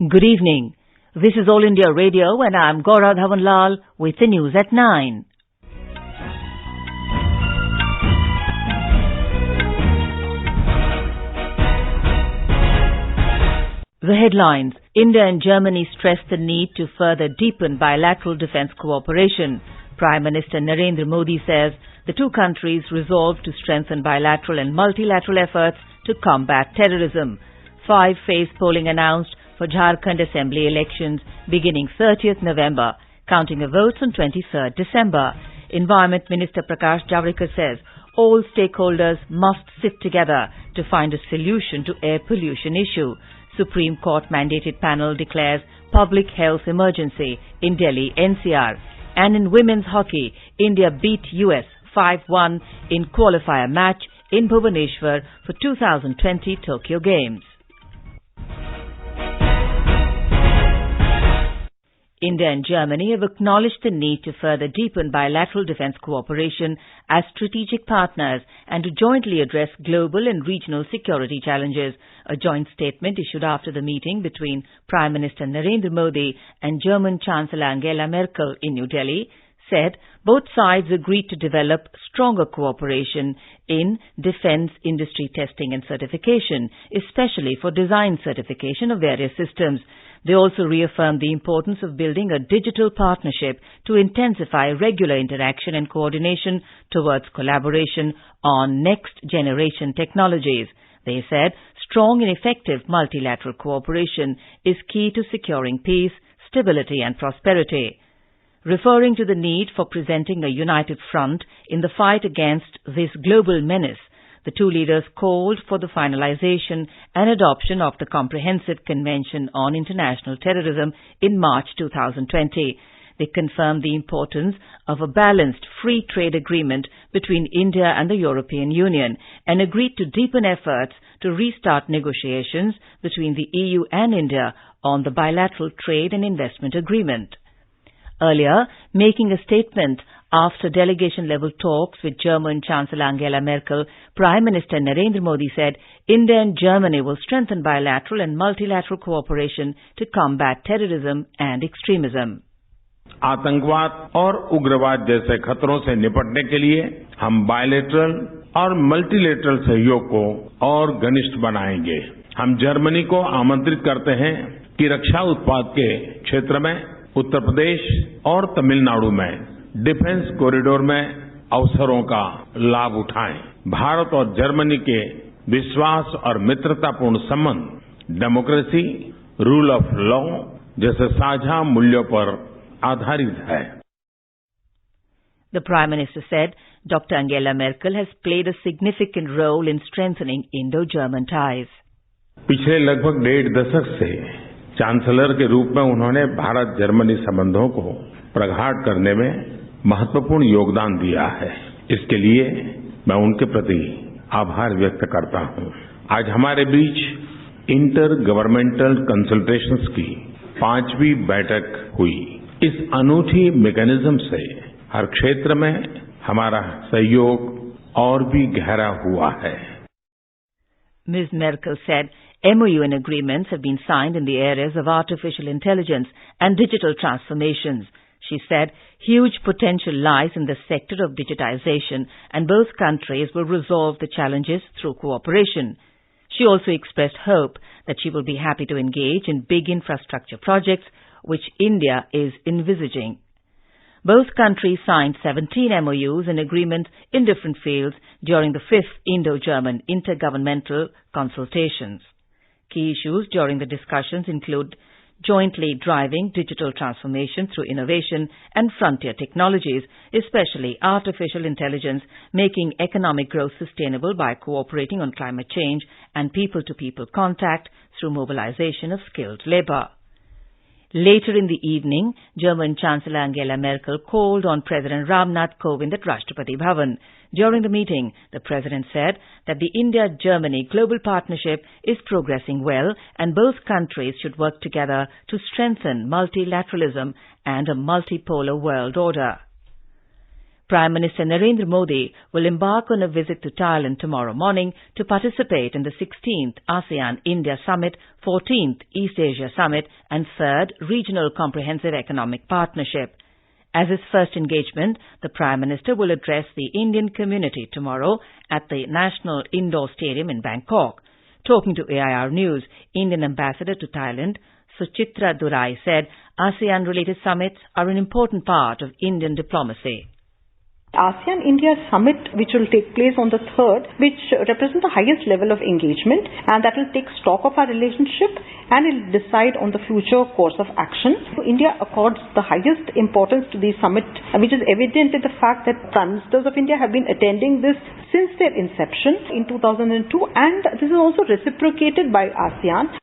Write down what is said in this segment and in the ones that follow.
Good evening. This is All India Radio and I am Gaura Dhawanlal with the news at 9. The headlines. India and Germany stress the need to further deepen bilateral defence cooperation. Prime Minister Narendra Modi says the two countries resolve to strengthen bilateral and multilateral efforts to combat terrorism. 5-phase polling announced for Jharkhand Assembly elections beginning 30th November, counting of votes on 23rd December. Environment Minister Prakash Javadekar says all stakeholders must sit together to find a solution to air pollution issue. Supreme Court mandated panel declares public health emergency in Delhi-NCR. And in women's hockey, India beat US 5-1 in qualifier match in Bhubaneshwar for 2020 Tokyo Games. India and Germany have acknowledged the need to further deepen bilateral defence cooperation as strategic partners and to jointly address global and regional security challenges. A joint statement issued after the meeting between Prime Minister Narendra Modi and German Chancellor Angela Merkel in New Delhi said both sides agreed to develop stronger cooperation in defence industry testing and certification, especially for design certification of various systems. They also reaffirmed the importance of building a digital partnership to intensify regular interaction and coordination towards collaboration on next-generation technologies. They said strong and effective multilateral cooperation is key to securing peace, stability and prosperity. Referring to the need for presenting a united front in the fight against this global menace, the two leaders called for the finalization and adoption of the Comprehensive Convention on International Terrorism in March 2020. They confirmed the importance of a balanced free trade agreement between India and the European Union and agreed to deepen efforts to restart negotiations between the EU and India on the bilateral trade and investment agreement. Earlier, making a statement after delegation-level talks with German Chancellor Angela Merkel, Prime Minister Narendra Modi said India and Germany will strengthen bilateral and multilateral cooperation to combat terrorism and extremism. आतंकवाद और उग्रवाद जैसे खतरों से निपटने के लिए हम बायलैटरल और मल्टीलैटरल सहयोग को और घनिष्ठ बनाएंगे। हम जर्मनी को आमंत्रित करते हैं कि रक्षा उत्पाद के क्षेत्र में उत्तर प्रदेश और तमिलनाडु में डिफेंस कॉरिडोर में अवसरों का लाभ उठाएं। भारत और जर्मनी के विश्वास और मित्रतापूर्ण संबंध डेमोक्रेसी, रूल ऑफ लॉ जैसे साझा मूल्यों पर आधारित है। The Prime Minister said Dr. Angela Merkel has played a significant role in strengthening Indo-German ties. पिछले लगभग 1.5 दशक से चांसलर के रूप में उन्होंने भारत जर्मनी संबंधों को प्रगाढ़ करने में महत्वपूर्ण योगदान दिया है। इसके लिए मैं उनके प्रति आभार व्यक्त करता हूं। आज हमारे बीच इंटर गवर्नमेंटल कंसल्टेशंस की 5वीं बैठक हुई। इस अनूठी मैकेनिज्म से हर क्षेत्र में हमारा सहयोग और भी गहरा हुआ है। Ms. Merkel said MOU and agreements have been signed in the areas of artificial intelligence and digital transformations. She said huge potential lies in the sector of digitization and both countries will resolve the challenges through cooperation. She also expressed hope that she will be happy to engage in big infrastructure projects which India is envisaging. Both countries signed 17 MOUs and agreements in different fields during the 5th Indo-German intergovernmental consultations. Key issues during the discussions include jointly driving digital transformation through innovation and frontier technologies, especially artificial intelligence, making economic growth sustainable by cooperating on climate change and people-to-people contact through mobilization of skilled labor. Later in the evening, German Chancellor Angela Merkel called on President Ramnath Kovind at Rashtrapati Bhavan. During the meeting, the President said that the India-Germany global partnership is progressing well and both countries should work together to strengthen multilateralism and a multipolar world order. Prime Minister Narendra Modi will embark on a visit to Thailand tomorrow morning to participate in the 16th ASEAN-India Summit, 14th East Asia Summit and 3rd Regional Comprehensive Economic Partnership. As his first engagement, the Prime Minister will address the Indian community tomorrow at the National Indoor Stadium in Bangkok. Talking to AIR News, Indian Ambassador to Thailand, Suchitra Durai said ASEAN-related summits are an important part of Indian diplomacy. ASEAN-India Summit, which will take place on the 3rd, which represents the highest level of engagement, and that will take stock of our relationship and will decide on the future course of action. So India accords the highest importance to the summit, which is evident in the fact that Prime Ministers of India have been attending this since their inception in 2002, and this is also reciprocated by ASEAN.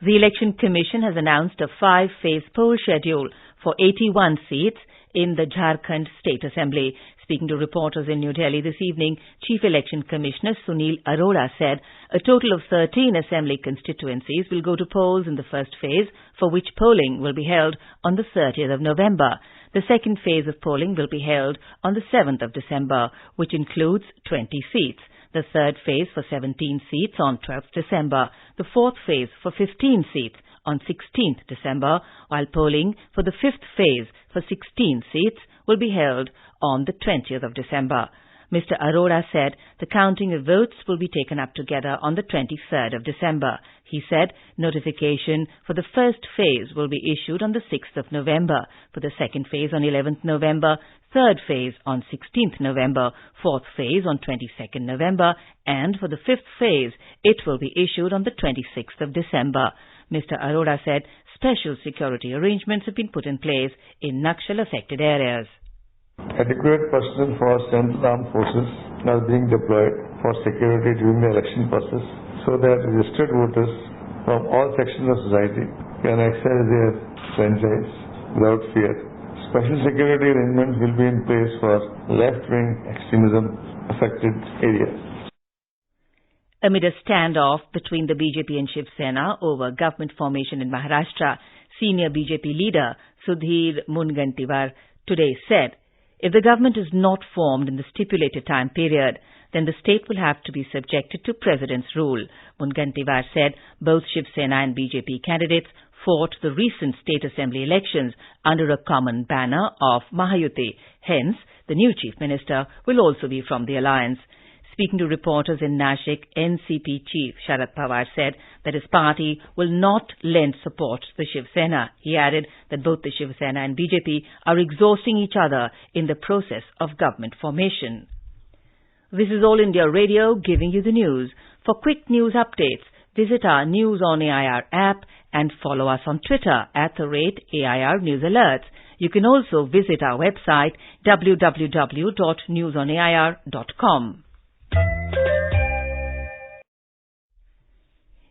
The Election Commission has announced a 5-phase poll schedule for 81 seats in the Jharkhand State Assembly. Speaking to reporters in New Delhi this evening, Chief Election Commissioner Sunil Arora said a total of 13 Assembly constituencies will go to polls in the first phase, for which polling will be held on the 30th of November. The second phase of polling will be held on the 7th of December, which includes 20 seats. The third phase for 17 seats on 12th December. The fourth phase for 15 seats on 16th December, while polling for the fifth phase for 16 seats will be held on the 20th of December. Mr. Arora said the counting of votes will be taken up together on the 23rd of December. He said notification for the first phase will be issued on the 6th of November, for the second phase on 11th November, third phase on 16th November, fourth phase on 22nd November, and for the fifth phase it will be issued on the 26th of December. Mr. Arora said special security arrangements have been put in place in Naxal-affected areas. Adequate personnel for Central Armed Forces are being deployed for security during the election process so that registered voters from all sections of society can access their franchise without fear. Special security arrangements will be in place for left-wing extremism affected areas. Amid a standoff between the BJP and Shiv Sena over government formation in Maharashtra, senior BJP leader Sudhir Mungantiwar today said, if the government is not formed in the stipulated time period, then the state will have to be subjected to President's rule. Mungantiwar said both Shiv Sena and BJP candidates fought the recent State Assembly elections under a common banner of Mahayuti. Hence, the new Chief Minister will also be from the alliance. Speaking to reporters in Nashik, NCP Chief Sharad Pawar said that his party will not lend support to the Shiv Sena. He added that both the Shiv Sena and BJP are exhausting each other in the process of government formation. This is All India Radio giving you the news. For quick news updates, visit our News on AIR app and follow us on Twitter @AIR News Alerts. You can also visit our website www.newsonair.com.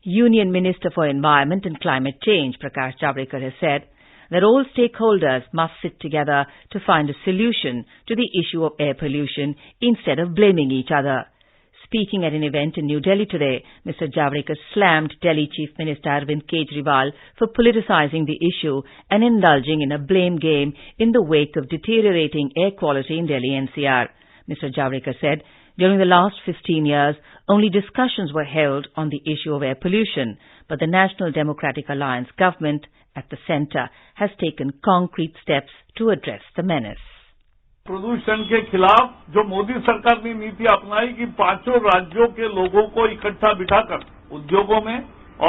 Union Minister for Environment and Climate Change, Prakash Javadekar, has said that all stakeholders must sit together to find a solution to the issue of air pollution instead of blaming each other. Speaking at an event in New Delhi today, Mr. Javadekar slammed Delhi Chief Minister Arvind Kejriwal for politicizing the issue and indulging in a blame game in the wake of deteriorating air quality in Delhi-NCR. Mr. Javadekar said, during the last 15 years, only discussions were held on the issue of air pollution, but the National Democratic Alliance government at the centre has taken concrete steps to address the menace. प्रदूषण के खिलाफ जो मोदी सरकार ने नीति अपनाई कि पांचों राज्यों के लोगों को इकट्ठा बिठाकर उद्योगों में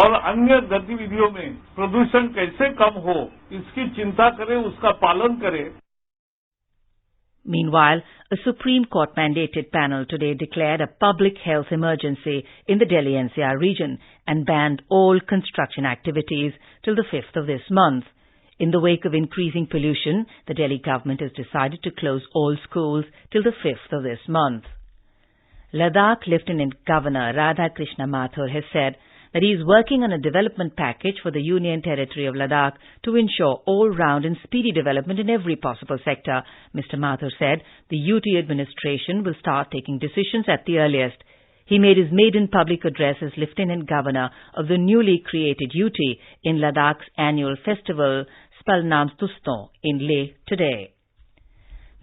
और अन्य गतिविधियों में प्रदूषण कैसे कम हो इसकी चिंता करें, उसका पालन करें. Meanwhile, a Supreme Court-mandated panel today declared a public health emergency in the Delhi-NCR region and banned all construction activities till the 5th of this month. In the wake of increasing pollution, the Delhi government has decided to close all schools till the 5th of this month. Ladakh Lieutenant Governor Radhakrishna Mathur has said that he is working on a development package for the Union Territory of Ladakh to ensure all-round and speedy development in every possible sector. Mr. Mathur said the UT administration will start taking decisions at the earliest. He made his maiden public address as Lieutenant Governor of the newly created UT in Ladakh's annual festival Spalnam Tuston in Leh today.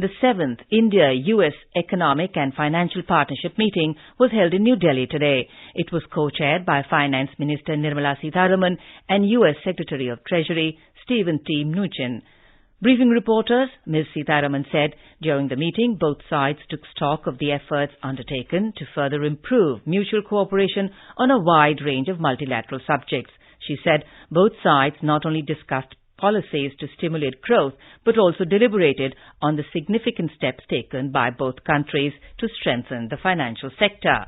The 7th India-US Economic and Financial Partnership meeting was held in New Delhi today. It was co-chaired by Finance Minister Nirmala Sitharaman and US Secretary of Treasury Stephen T. Mnuchin. Briefing reporters, Ms. Sitharaman said during the meeting both sides took stock of the efforts undertaken to further improve mutual cooperation on a wide range of multilateral subjects. She said both sides not only discussed policies to stimulate growth, but also deliberated on the significant steps taken by both countries to strengthen the financial sector.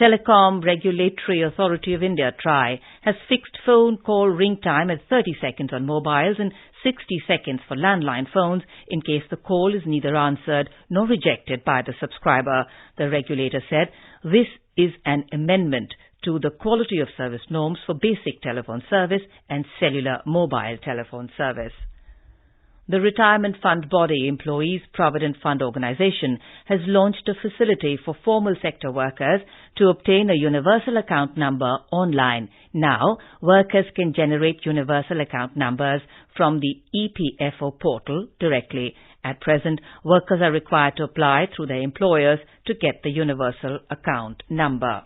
Telecom Regulatory Authority of India, TRAI, has fixed phone call ring time at 30 seconds on mobiles and 60 seconds for landline phones in case the call is neither answered nor rejected by the subscriber. The regulator said this is an amendment to the quality of service norms for basic telephone service and cellular mobile telephone service. The retirement fund body Employees Provident Fund Organization has launched a facility for formal sector workers to obtain a universal account number online. Now, workers can generate universal account numbers from the EPFO portal directly. At present, workers are required to apply through their employers to get the universal account number.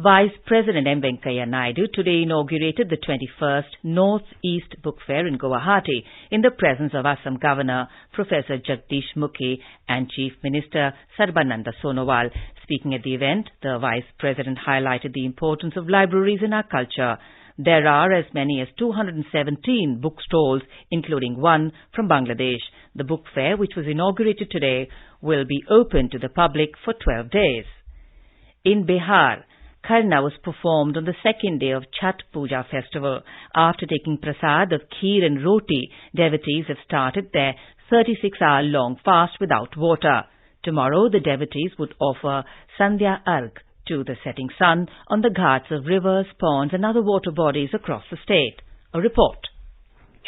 Vice President M. Venkaiah Naidu today inaugurated the 21st North-East Book Fair in Guwahati in the presence of Assam Governor Professor Jagdish Mukhi and Chief Minister Sarbananda Sonowal. Speaking at the event, the Vice President highlighted the importance of libraries in our culture. There are as many as 217 bookstores, including one from Bangladesh. The book fair, which was inaugurated today, will be open to the public for 12 days. In Bihar, Kharna was performed on the second day of Chhath Puja festival. After taking prasad of kheer and roti, devotees have started their 36-hour-long fast without water. Tomorrow, the devotees would offer Sandhya Arg to the setting sun on the ghats of rivers, ponds and other water bodies across the state. A report.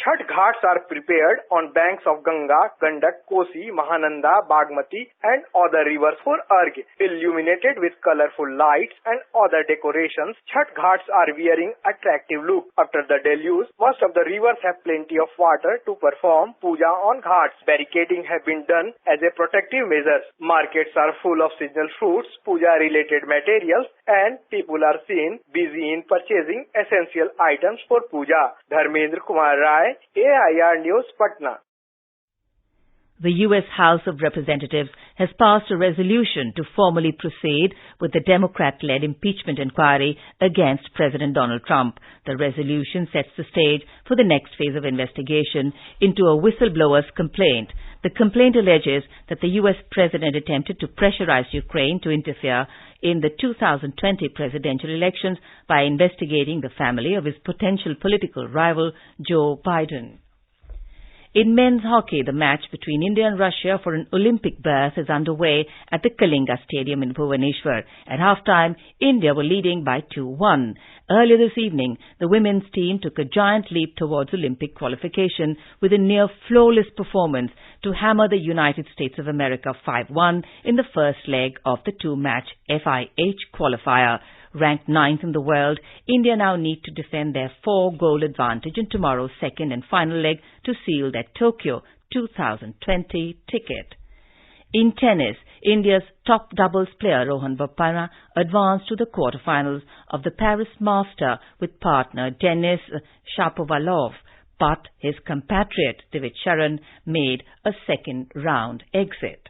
Chhath ghats are prepared on banks of Ganga, Gandak, Kosi, Mahananda, Bagmati and other rivers for Arg. Illuminated with colorful lights and other decorations, Chhath ghats are wearing attractive look. After the deluge, most of the rivers have plenty of water to perform puja on ghats. Barricading have been done as a protective measure. Markets are full of seasonal fruits, puja-related materials and people are seen busy in purchasing essential items for puja. Dharmendra Kumar Rai, AIR News, Patna. The U.S. House of Representatives has passed a resolution to formally proceed with the Democrat-led impeachment inquiry against President Donald Trump. The resolution sets the stage for the next phase of investigation into a whistleblower's complaint. The complaint alleges that the U.S. president attempted to pressurize Ukraine to interfere in the 2020 presidential elections by investigating the family of his potential political rival, Joe Biden. In men's hockey, the match between India and Russia for an Olympic berth is underway at the Kalinga Stadium in Bhubaneshwar. At halftime, India were leading by 2-1. Earlier this evening, the women's team took a giant leap towards Olympic qualification with a near-flawless performance to hammer the United States of America 5-1 in the first leg of the two-match FIH qualifier. Ranked 9th in the world, India now need to defend their 4-goal advantage in tomorrow's second and final leg to seal their Tokyo 2020 ticket. In tennis, India's top doubles player Rohan Bopanna advanced to the quarterfinals of the Paris Master with partner Denis Shapovalov, but his compatriot Divic Sharan made a second-round exit.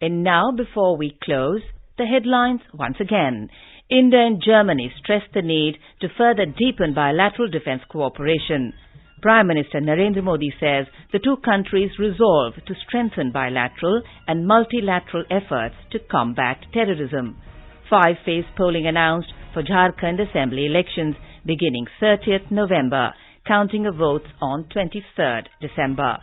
And now, before we close, the headlines once again. India and Germany stressed the need to further deepen bilateral defence cooperation. Prime Minister Narendra Modi says the two countries resolve to strengthen bilateral and multilateral efforts to combat terrorism. 5-phase polling announced for Jharkhand Assembly elections beginning 30th November, counting of votes on 23rd December.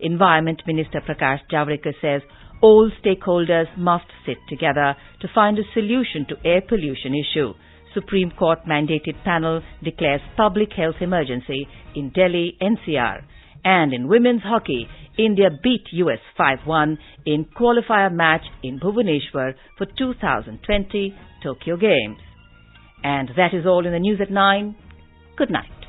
Environment Minister Prakash Javadekar says all stakeholders must sit together to find a solution to air pollution issue. Supreme Court mandated panel declares public health emergency in Delhi-NCR. And in women's hockey, India beat US 5-1 in qualifier match in Bhubaneshwar for 2020 Tokyo Games. And that is all in the news at 9. Good night.